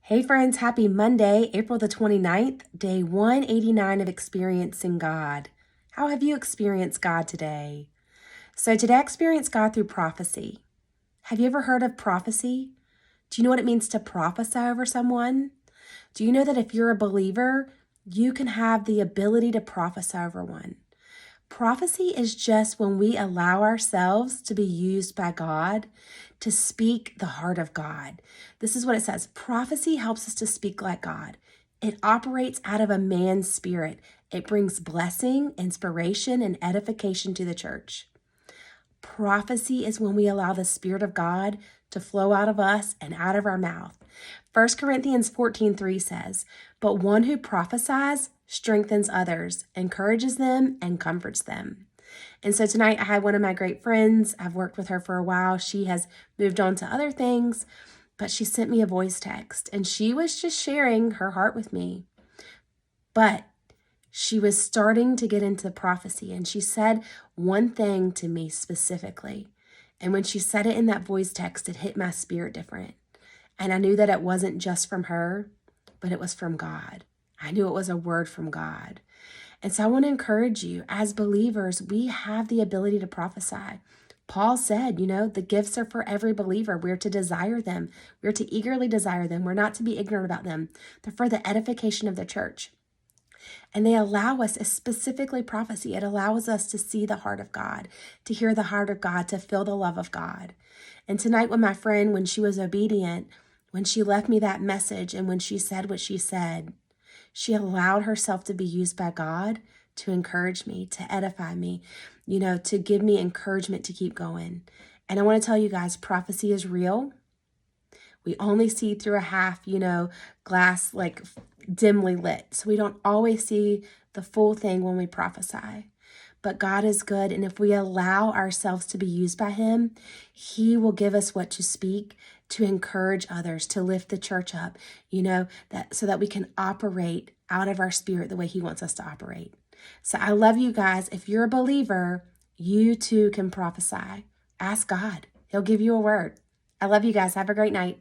Hey friends, happy Monday, April the 29th, day 189 of experiencing God. How have you experienced God today? So today I experienced God through prophecy. Have you ever heard of prophecy? Do you know what it means to prophesy over someone? Do you know that if you're a believer, you can have the ability to prophesy over one? Prophecy is just when we allow ourselves to be used by God to speak the heart of God. This is what it says. Prophecy helps us to speak like God. It operates out of a man's spirit. It brings blessing, inspiration, and edification to the church. Prophecy is when we allow the Spirit of God to flow out of us and out of our mouth. 1 Corinthians 14:3 says, "But one who prophesies strengthens others, encourages them, and comforts them." And so tonight I had one of my great friends. I've worked with her for a while. She has moved on to other things, but she sent me a voice text and she was just sharing her heart with me. But she was starting to get into prophecy and she said one thing to me specifically. And when she said it in that voice text, it hit my spirit different. And I knew that it wasn't just from her, but it was from God. I knew it was a word from God. And so I want to encourage you, as believers, we have the ability to prophesy. Paul said, the gifts are for every believer. We're to desire them. We're to eagerly desire them. We're not to be ignorant about them. They're for the edification of the church. And they allow us, specifically prophecy, it allows us to see the heart of God, to hear the heart of God, to feel the love of God. And tonight with my friend, when she was obedient, when she left me that message and when she said what she said, she allowed herself to be used by God to encourage me, to edify me, to give me encouragement to keep going. And I want to tell you guys, prophecy is real. We only see through a half, glass like dimly lit. So we don't always see the full thing when we prophesy. But God is good. And if we allow ourselves to be used by him, he will give us what to speak, to encourage others, to lift the church up, so that we can operate out of our spirit the way he wants us to operate. So I love you guys. If you're a believer, you too can prophesy. Ask God. He'll give you a word. I love you guys. Have a great night.